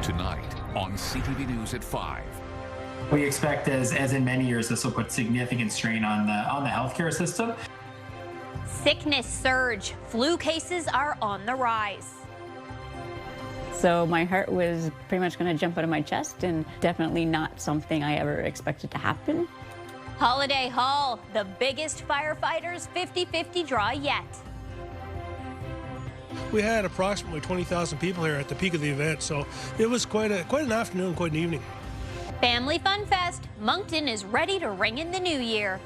Tonight on CTV News at 5. We expect, as in many years, this will put significant strain on the healthcare system. Sickness surge. Flu cases are on the rise. So my heart was pretty much going to jump out of my chest, and definitely not something I ever expected to happen. Holiday Haul, the biggest firefighters 50-50 draw yet. We had approximately 20,000 people here at the peak of the event, so it was quite an afternoon, quite an evening. Family Fun Fest. Moncton is ready to ring in the new year.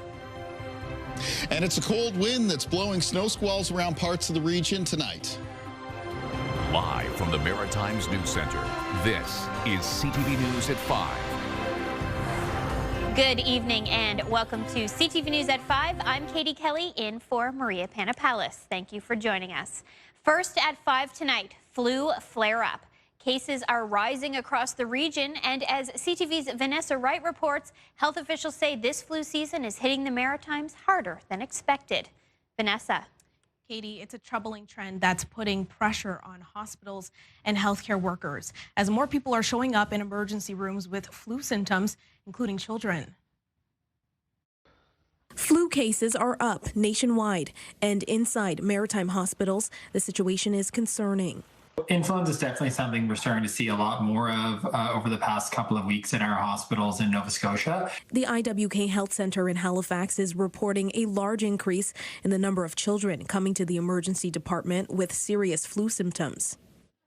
And it's a cold wind that's blowing snow squalls around parts of the region tonight. Live from the Maritimes News Center, this is CTV News at 5. Good evening and welcome to CTV News at 5. I'm Katie Kelly in for Maria Panapallis. Thank you for joining us. First at 5 tonight, flu flare-up. Cases are rising across the region, and as CTV's Vanessa Wright reports, health officials say this flu season is hitting the Maritimes harder than expected. Vanessa. Katie, it's a troubling trend that's putting pressure on hospitals and healthcare workers as more people are showing up in emergency rooms with flu symptoms, including children. Flu cases are up nationwide, and inside maritime hospitals, the situation is concerning. Influenza is definitely something we're starting to see a lot more of over the past couple of weeks in our hospitals in Nova Scotia. The IWK Health Center in Halifax is reporting a large increase in the number of children coming to the emergency department with serious flu symptoms.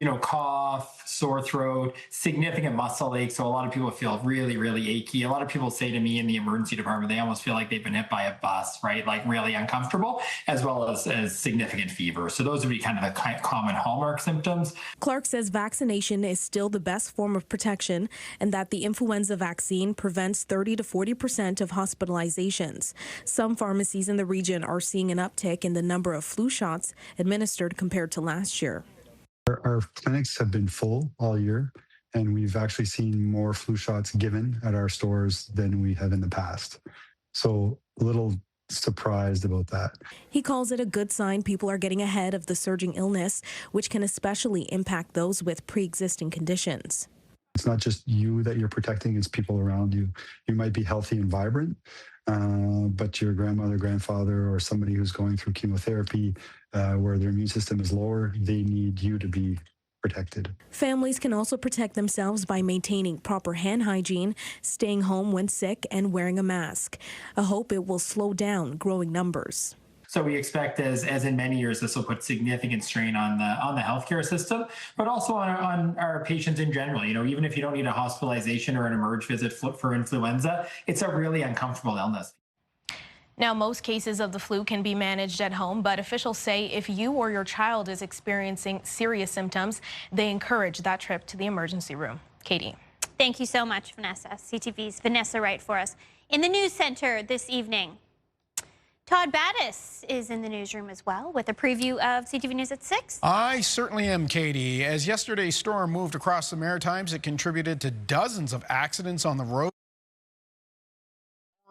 You know, cough, sore throat, significant muscle ache. So a lot of people feel really, really achy. A lot of people say to me in the emergency department, they almost feel like they've been hit by a bus, right? Like really uncomfortable, as well as significant fever. So those would be kind of the common hallmark symptoms. Clark says vaccination is still the best form of protection and that the influenza vaccine prevents 30 to 40% of hospitalizations. Some pharmacies in the region are seeing an uptick in the number of flu shots administered compared to last year. Our clinics have been full all year, and we've actually seen more flu shots given at our stores than we have in the past. So a little surprised about that. He calls it a good sign people are getting ahead of the surging illness, which can especially impact those with pre-existing conditions. It's not just you that you're protecting, it's people around you. You might be healthy and vibrant, but your grandmother, grandfather, or somebody who's going through chemotherapy where their immune system is lower, they need you to be protected. Families can also protect themselves by maintaining proper hand hygiene, staying home when sick, and wearing a mask. A hope it will slow down growing numbers. So we expect, as in many years, this will put significant strain on the healthcare system, but also on our patients in general. You know, even if you don't need a hospitalization or an emerge visit for influenza, it's a really uncomfortable illness. Now, most cases of the flu can be managed at home, but officials say if you or your child is experiencing serious symptoms, they encourage that trip to the emergency room. Katie. Thank you so much, Vanessa. CTV's Vanessa Wright for us. In the news center this evening, Todd Battis is in the newsroom as well with a preview of CTV News at 6. I certainly am, Katie. As yesterday's storm moved across the Maritimes, it contributed to dozens of accidents on the road.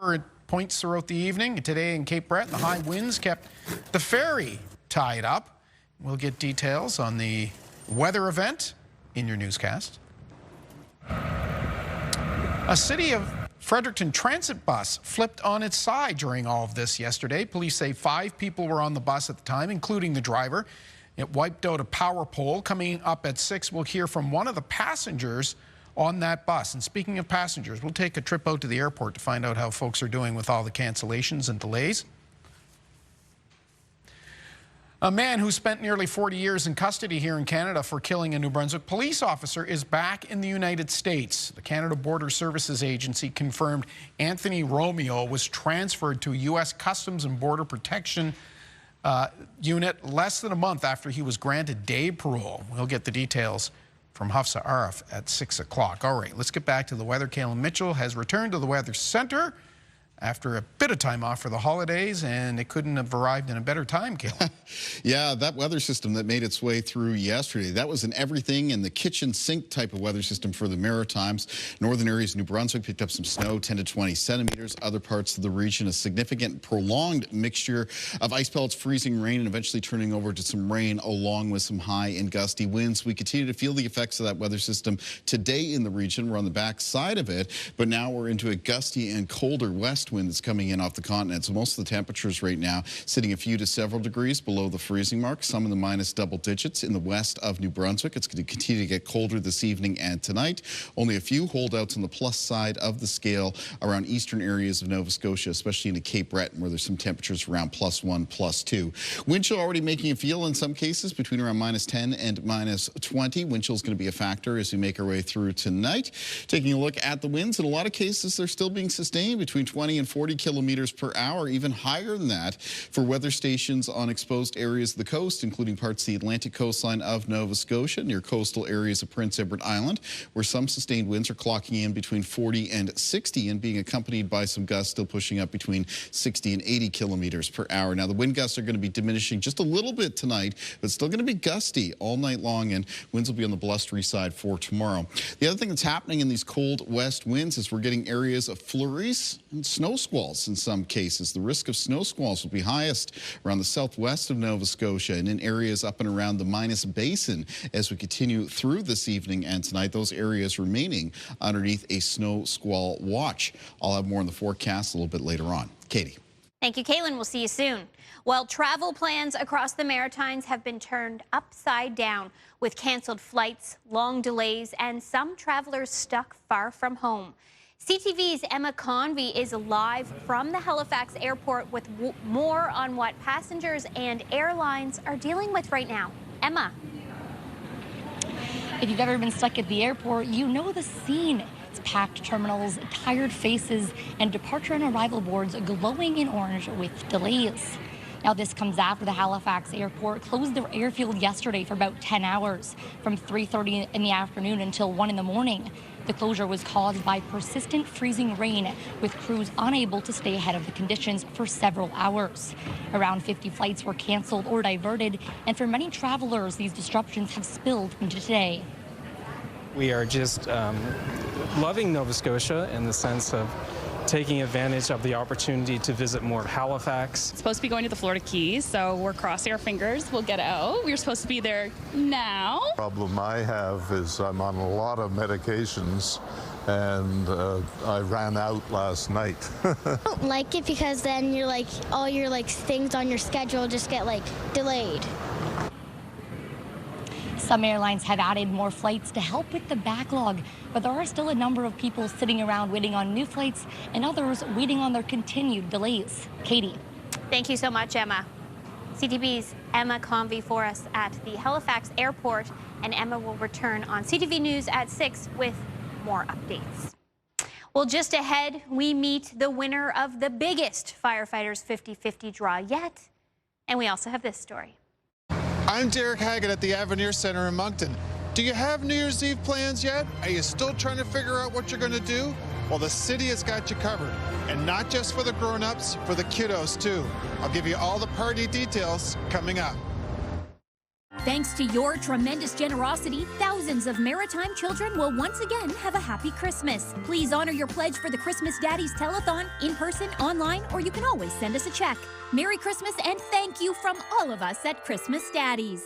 At points throughout the evening. Today in Cape Breton, the high winds kept the ferry tied up. We'll get details on the weather event in your newscast. A City of Fredericton transit bus flipped on its side during all of this yesterday. Police say 5 people were on the bus at the time, including the driver. It wiped out a power pole. Coming up at 6, we'll hear from one of the passengers on that bus. And speaking of passengers, we'll take a trip out to the airport to find out how folks are doing with all the cancellations and delays. A man who spent nearly 40 years in custody here in Canada for killing a New Brunswick police officer is back in the United States. The Canada Border Services Agency confirmed Anthony Romeo was transferred to a U.S. Customs and Border Protection unit less than a month after he was granted day parole. We'll get the details from Hafsa Arif at 6 o'clock. All right, let's get back to the weather. Kayla Mitchell has returned to the Weather Center. after a bit of time off for the holidays, and it couldn't have arrived in a better time, Caleb. Yeah, that weather system that made its way through yesterday, that was an everything in the kitchen sink type of weather system for the Maritimes. Northern areas of New Brunswick picked up some snow, 10 to 20 centimeters. Other parts of the region, a significant prolonged mixture of ice pellets, freezing rain, and eventually turning over to some rain along with some high and gusty winds. We continue to feel the effects of that weather system today in the region. We're on the back side of it, but now we're into a gusty and colder west wind that's coming in off the continent. So most of the temperatures right now sitting a few to several degrees below the freezing mark, some in the minus double digits in the west of New Brunswick. It's going to continue to get colder this evening and tonight. Only a few holdouts on the plus side of the scale around eastern areas of Nova Scotia, especially into Cape Breton, where there's some temperatures around +1, +2. Wind chill already making a feel in some cases between around -10 and -20. Wind chill is going to be a factor as we make our way through tonight. Taking a look at the winds, in a lot of cases, they're still being sustained between 20 and 40 kilometers per hour, even higher than that for weather stations on exposed areas of the coast, including parts of the Atlantic coastline of Nova Scotia, near coastal areas of Prince Edward Island, where some sustained winds are clocking in between 40 and 60 and being accompanied by some gusts still pushing up between 60 and 80 kilometers per hour. Now, the wind gusts are going to be diminishing just a little bit tonight, but still going to be gusty all night long, and winds will be on the blustery side for tomorrow. The other thing that's happening in these cold west winds is we're getting areas of flurries and snow squalls in some cases. The risk of snow squalls will be highest around the southwest of Nova Scotia and in areas up and around the Minas Basin as we continue through this evening and tonight. Those areas remaining underneath a snow squall watch. I'll have more on the forecast a little bit later on. Katie. Thank you, Kaylin. We'll see you soon. Well, travel plans across the Maritimes have been turned upside down with canceled flights, long delays, and some travelers stuck far from home. CTV's Emma Convey is live from the Halifax airport with more on what passengers and airlines are dealing with right now. Emma. If you've ever been stuck at the airport, you know the scene. It's packed terminals, tired faces, and departure and arrival boards glowing in orange with delays. Now, this comes after the Halifax airport closed their airfield yesterday for about 10 hours, from 3:30 in the afternoon until 1 in the morning. The closure was caused by persistent freezing rain, with crews unable to stay ahead of the conditions for several hours. Around 50 flights were canceled or diverted, and for many travelers, these disruptions have spilled into today. We are just loving Nova Scotia in the sense of taking advantage of the opportunity to visit more of Halifax. It's supposed to be going to the Florida Keys, so we're crossing our fingers. We'll get out. We're supposed to be there now. The problem I have is I'm on a lot of medications, and I ran out last night. I don't like it because then you're like, all your things on your schedule just get delayed. Some airlines have added more flights to help with the backlog, but there are still a number of people sitting around waiting on new flights and others waiting on their continued delays. Katie. Thank you so much, Emma. CTV's Emma Convey for us at the Halifax airport, and Emma will return on CTV News at 6 with more updates. Well, just ahead, we meet the winner of the biggest Firefighters 50-50 draw yet, and we also have this story. I'm Derek Haggett at the Avenir Center in Moncton. Do you have New Year's Eve plans yet? Are you still trying to figure out what you're going to do? Well, the city has got you covered. And not just for the grown-ups, for the kiddos, too. I'll give you all the party details coming up. Thanks to your tremendous generosity, thousands of Maritime children will once again have a happy Christmas. Please honor your pledge for the Christmas Daddies Telethon in person, online, or you can always send us a check. Merry Christmas and thank you from all of us at Christmas Daddies.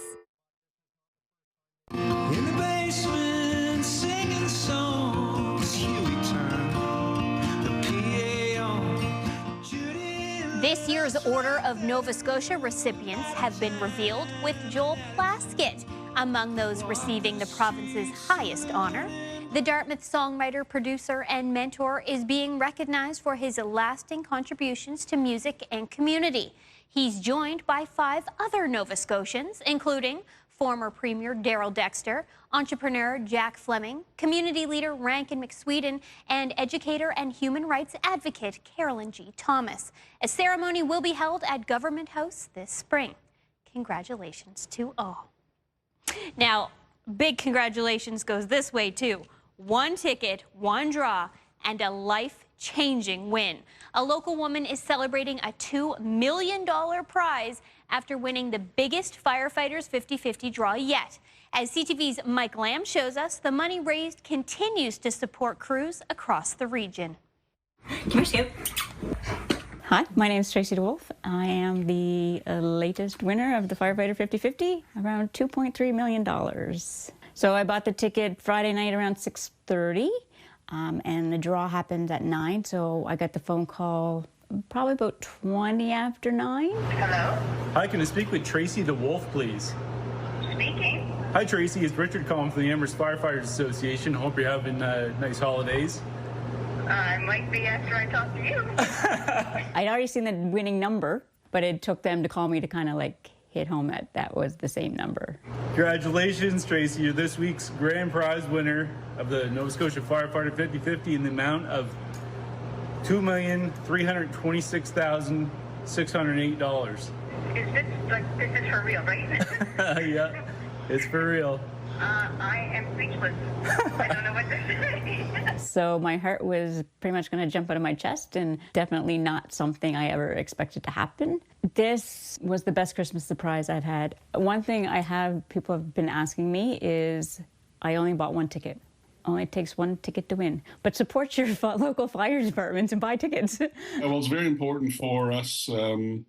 In the basement, singing songs, here we turn the PA on. This year's Order of Nova Scotia recipients have been revealed, with Joel Plaskett among those receiving the province's highest honor. The Dartmouth songwriter, producer, and mentor is being recognized for his lasting contributions to music and community. He's joined by 5 other Nova Scotians, including former Premier Darrell Dexter, entrepreneur Jack Fleming, community leader Rankin McSweden, and educator and human rights advocate Carolyn G. Thomas. A ceremony will be held at Government House this spring. Congratulations to all. Now, big congratulations goes this way, too. 1 ticket, 1 draw, and a life life-changing win. A local woman is celebrating a $2 million prize after winning the biggest Firefighters 50-50 draw yet. As CTV's Mike Lamb shows us, the money raised continues to support crews across the region. Hi, my name is Tracy DeWolf. I am the latest winner of the Firefighter 50-50, around $2.3 million. So I bought the ticket Friday night around 6:30, and the draw happened at 9, so I got the phone call probably about 20 after 9. Hello? Hi, can I speak with Tracy DeWolf, please? Speaking. Hi, Tracy. It's Richard calling from the Amherst Firefighters Association. Hope you're having nice holidays. I might be after I talk to you. I'd already seen the winning number, but it took them to call me to kind of like hit home that was the same number. Congratulations, Tracy. You're this week's grand prize winner of the Nova Scotia Firefighter 50-50 in the amount of $2,326,608. Is this for real, right? Yeah, it's for real. I am speechless. I don't know what to say. So my heart was pretty much going to jump out of my chest, and definitely not something I ever expected to happen. This was the best Christmas surprise I've had. One thing people have been asking me is, I only bought one ticket. Only takes one ticket to win. But support your local fire departments and buy tickets. Well, it's very important for us. The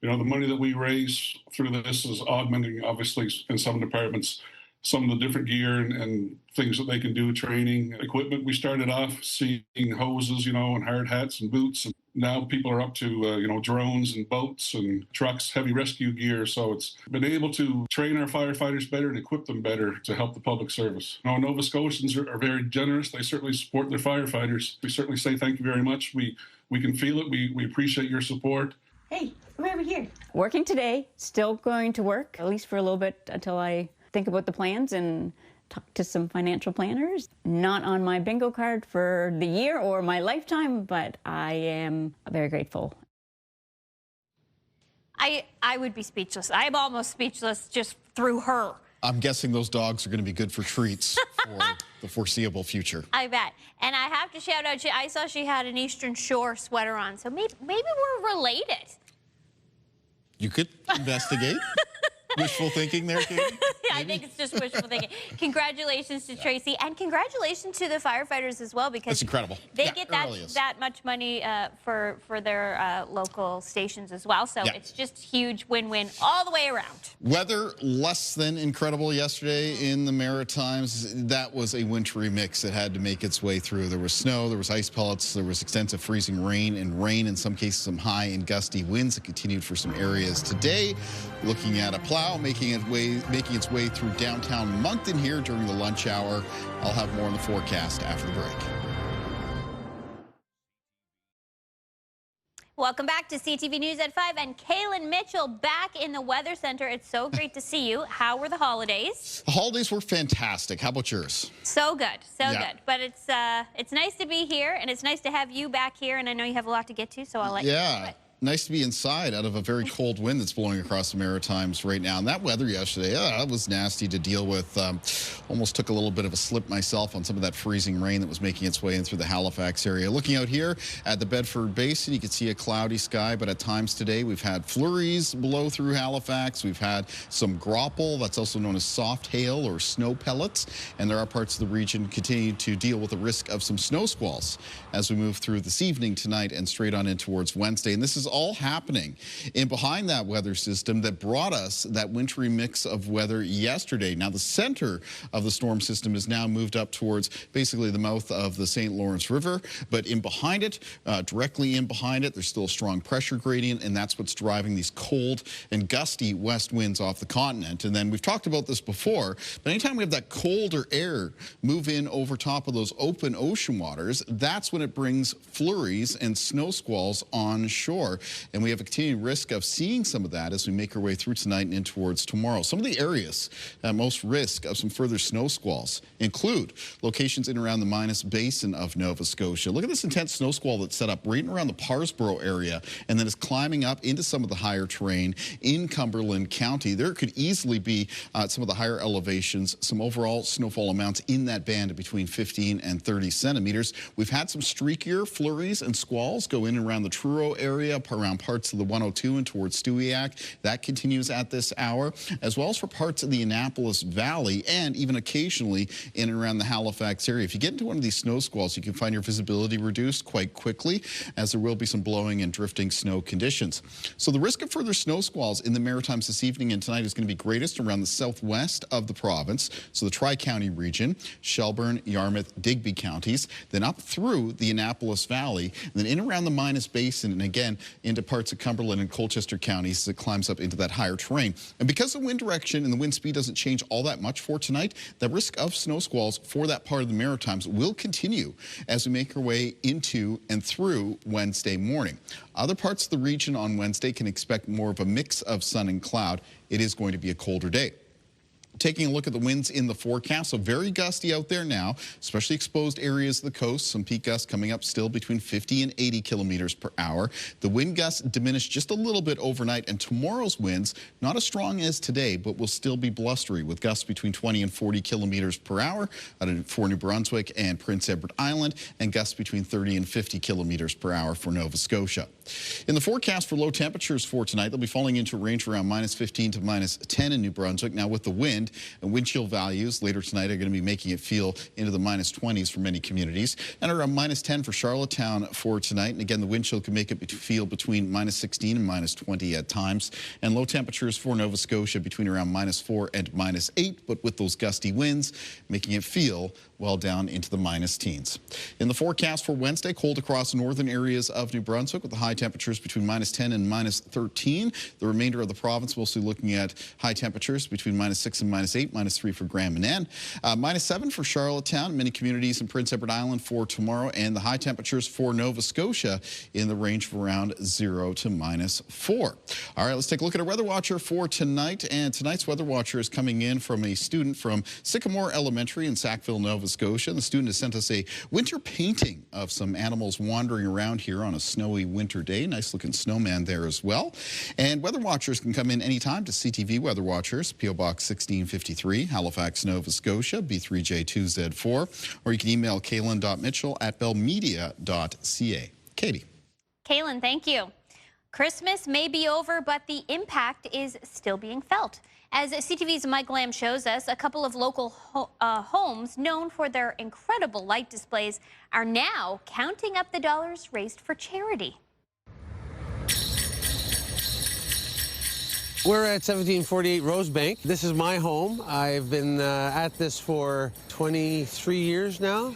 money that we raise through this is augmenting, obviously, in some departments, some of the different gear and things that they can do, training, equipment. We started off seeing hoses, and hard hats and boots. And now people are up to, drones and boats and trucks, heavy rescue gear. So it's been able to train our firefighters better and equip them better to help the public service. Nova Scotians are very generous. They certainly support their firefighters. We certainly say thank you very much. We can feel it. We appreciate your support. Hey, come over here. Working today, still going to work, at least for a little bit until I think about the plans and talk to some financial planners. Not on my bingo card for the year or my lifetime, but I am very grateful. I would be speechless. I'm almost speechless just through her. I'm guessing those dogs are going to be good for treats for the foreseeable future. I bet. And I have to shout out, I saw she had an Eastern Shore sweater on, so maybe we're related. You could investigate. Wishful thinking there, Katie? I think it's just wishful thinking. Congratulations to Tracy, and congratulations to the firefighters as well, because that's incredible. They get that much money for their local stations as well. So it's just huge win-win all the way around. Weather less than incredible yesterday in the Maritimes. That was a wintry mix that had to make its way through. There was snow, there was ice pellets, there was extensive freezing rain, and rain, in some cases some high and gusty winds that continued for some areas today. Looking at a plow making its way through downtown Moncton here during the lunch hour. I'll have more on the forecast after the break. Welcome back to CTV News at 5, and Kaylin Mitchell back in the Weather Center. It's so great to see you. How were the holidays? The holidays were fantastic. How about yours? So good, so good. But it's nice to be here, and it's nice to have you back here. And I know you have a lot to get to, so I'll let you do it. Nice to be inside out of a very cold wind that's blowing across the Maritimes right now. And that weather yesterday, that was nasty to deal with. Almost took a little bit of a slip myself on some of that freezing rain that was making its way in through the Halifax area. Looking out here at the Bedford Basin, you can see a cloudy sky, but at times today we've had flurries blow through Halifax. We've had some grapple, that's also known as soft hail or snow pellets. And there are parts of the region continue to deal with the risk of some snow squalls as we move through this evening, tonight, and straight on in towards Wednesday. And this is all happening in behind that weather system that brought us that wintry mix of weather yesterday. Now, the center of the storm system is now moved up towards basically the mouth of the St. Lawrence River, but in behind it, directly in behind it, there's still a strong pressure gradient, and that's what's driving these cold and gusty west winds off the continent. And then we've talked about this before, but anytime we have that colder air move in over top of those open ocean waters, that's when it brings flurries and snow squalls on shore. 4, and we have a continued risk of seeing some of that as we make our way through tonight and in towards tomorrow. Some of the areas at most risk of some further snow squalls include locations in and around the Minas Basin of Nova Scotia. Look at this intense snow squall that's set up right around the Parsboro area and then is climbing up into some of the higher terrain in Cumberland County. There could easily be some of the higher elevations, some overall snowfall amounts in that band of between 15 and 30 centimeters. We've had some streakier flurries and squalls go in and around the Truro area, around parts of the 102 and towards Stewiacke. That continues at this hour, as well as for parts of the Annapolis Valley and even occasionally in and around the Halifax area. If you get into one of these snow squalls, you can find your visibility reduced quite quickly, as there will be some blowing and drifting snow conditions. So the risk of further snow squalls in the Maritimes this evening and tonight is going to be greatest around the southwest of the province, so the Tri-County region, Shelburne, Yarmouth, Digby counties, then up through the Annapolis Valley, and then in around the Minas Basin, and again into parts of Cumberland and Colchester counties as it climbs up into that higher terrain. And because the wind direction and the wind speed doesn't change all that much for tonight, the risk of snow squalls for that part of the Maritimes will continue as we make our way into and through Wednesday morning. Other parts of the region on Wednesday can expect more of a mix of sun and cloud. It is going to be a colder day. Taking a look at the winds in the forecast, so very gusty out there now, especially exposed areas of the coast. Some peak gusts coming up still between 50 and 80 kilometers per hour. The wind gusts diminish just a little bit overnight, and tomorrow's winds not as strong as today, but will still be blustery with gusts between 20 and 40 kilometers per hour for New Brunswick and Prince Edward Island, and gusts between 30 and 50 kilometers per hour for Nova Scotia. In the forecast for low temperatures for tonight, they'll be falling into a range around minus 15 to minus 10 in New Brunswick. Now with the wind, and wind chill values later tonight are going to be making it feel into the minus 20s for many communities, and around minus 10 for Charlottetown for tonight. And again, the wind chill can make it feel between minus 16 and minus 20 at times. And low temperatures for Nova Scotia between around minus 4 and minus 8, but with those gusty winds making it feel well down into the minus teens. In the forecast for Wednesday, cold across northern areas of New Brunswick with the high temperatures between minus 10 and minus 13. The remainder of the province will see looking at high temperatures between minus 6 and minus 8, minus 3 for Grand Manan, minus 7 for Charlottetown, many communities in Prince Edward Island for tomorrow, and the high temperatures for Nova Scotia in the range of around 0 to minus 4. All right, let's take a look at our weather watcher for tonight, and tonight's weather watcher is coming in from a student from Sycamore Elementary in Sackville, Nova Scotia. The student has sent us a winter painting of some animals wandering around here on a snowy winter day. Nice looking snowman there as well. And weather watchers can come in anytime to CTV Weather Watchers, P.O. Box 1653, Halifax, Nova Scotia, B3J2Z4, or you can email kaylin.mitchell@bellmedia.ca. Katie. Kaylin, thank you. Christmas may be over, but the impact is still being felt. As CTV's Mike Lamb shows us, a couple of local homes known for their incredible light displays are now counting up the dollars raised for charity. We're at 1748 Rosebank. This is my home. I've been at this for 23 years now.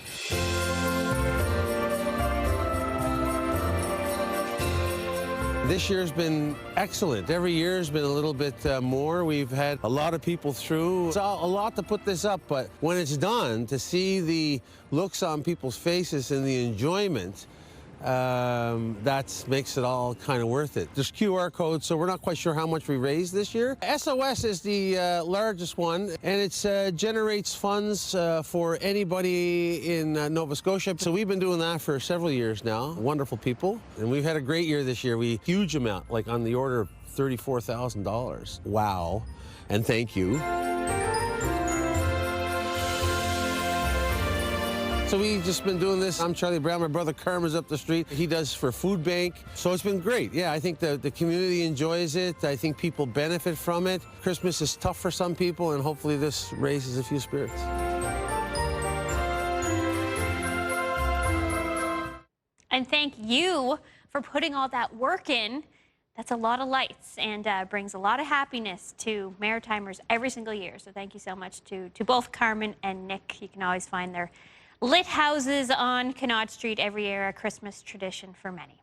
This year's been excellent. Every year has been a little bit more. We've had a lot of people through. It's a lot to put this up, but when it's done, to see the looks on people's faces and the enjoyment, that makes it all kind of worth it. There's QR codes, so we're not quite sure how much we raised this year. SOS is the largest one, and it generates funds for anybody in Nova Scotia. So we've been doing that for several years now. Wonderful people, and we've had a great year this year. Huge amount, like on the order of $34,000. Wow, and thank you. So we've just been doing this. I'm Charlie Brown. My brother Carmen's up the street. He does for Food Bank. So it's been great. Yeah, I think the community enjoys it. I think people benefit from it. Christmas is tough for some people, and hopefully this raises a few spirits. And thank you for putting all that work in. That's a lot of lights and brings a lot of happiness to Maritimers every single year. So thank you so much to both Carmen and Nick. You can always find their lit houses on Connaught Street every year, a Christmas tradition for many.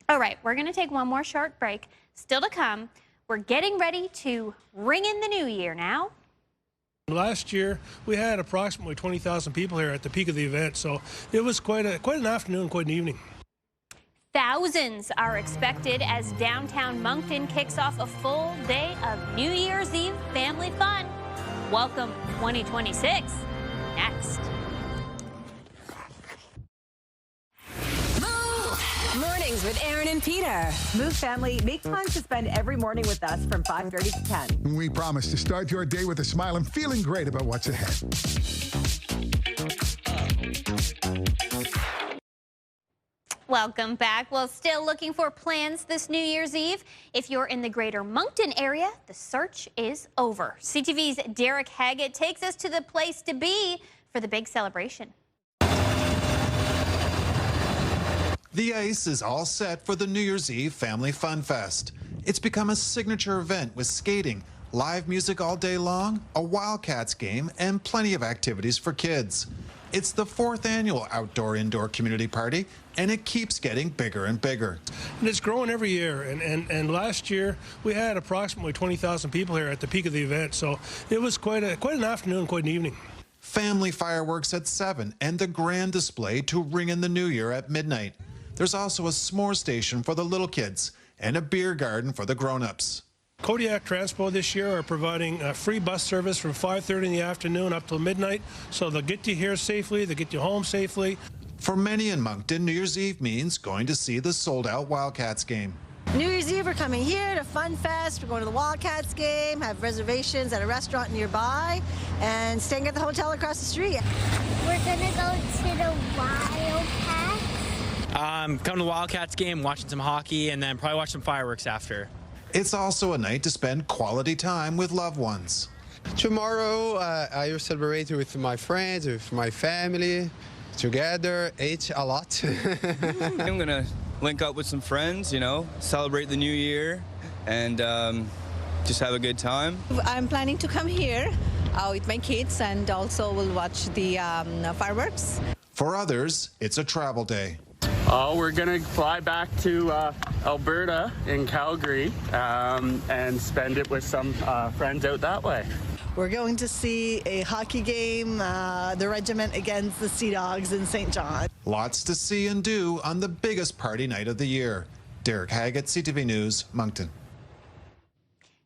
All right, we're going to take one more short break. Still to come, we're getting ready to ring in the new year now. Last year, we had approximately 20,000 people here at the peak of the event, so it was quite an afternoon, quite an evening. Thousands are expected as downtown Moncton kicks off a full day of New Year's Eve family fun. Welcome 2026. Next. Mornings with Aaron and Peter. Move family, make plans to spend every morning with us from 5:30 to 10. We promise to start your day with a smile and feeling great about what's ahead. Welcome back. Well, still looking for plans this New Year's Eve? If you're in the greater Moncton area, the search is over. CTV's Derek Haggett takes us to the place to be for the big celebration. The ice is all set for the New Year's Eve Family Fun Fest. It's become a signature event with skating, live music all day long, a Wildcats game, and plenty of activities for kids. It's the 4th annual outdoor-indoor community party, and it keeps getting bigger and bigger. And it's growing every year, and last year we had approximately 20,000 people here at the peak of the event, so it was quite an afternoon, quite an evening. Family fireworks at 7 and the grand display to ring in the new year at midnight. There's also a s'more station for the little kids and a beer garden for the grown-ups. Kodiak Transpo this year are providing free bus service from 5:30 in the afternoon up till midnight, so they'll get you here safely, they'll get you home safely. For many in Moncton, New Year's Eve means going to see the sold-out Wildcats game. New Year's Eve, we're coming here to Fun Fest. We're going to the Wildcats game, have reservations at a restaurant nearby, and staying at the hotel across the street. We're gonna go to the Wildcats. Come to the Wildcats game, watching some hockey, and then probably watch some fireworks after. It's also a night to spend quality time with loved ones. Tomorrow, I will celebrate with my friends, with my family, together, eat a lot. I'm going to link up with some friends, you know, celebrate the new year, and just have a good time. I'm planning to come here with my kids, and also we'll watch the fireworks. For others, it's a travel day. We're going to fly back to Alberta in Calgary and spend it with some friends out that way. We're going to see a hockey game, the regiment against the Sea Dogs in St. John. Lots to see and do on the biggest party night of the year. Derek Haggett, CTV News, Moncton.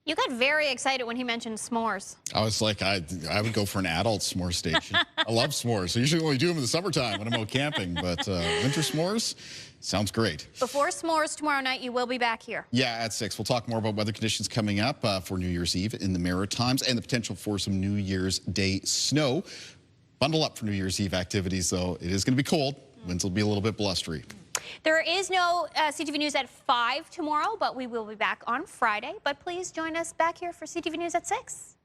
You got very excited when he mentioned s'mores. I was like, I would go for an adult s'more station. I love s'mores. I usually only do them in the summertime when I'm out camping, but winter s'mores sounds great. Before s'mores tomorrow night, you will be back here. Yeah, at 6. We'll talk more about weather conditions coming up for New Year's Eve in the Maritimes and the potential for some New Year's Day snow. Bundle up for New Year's Eve activities, though. It is going to be cold. Winds will be a little bit blustery. There is no CTV News at 5 tomorrow, but we will be back on Friday. But please join us back here for CTV News at 6.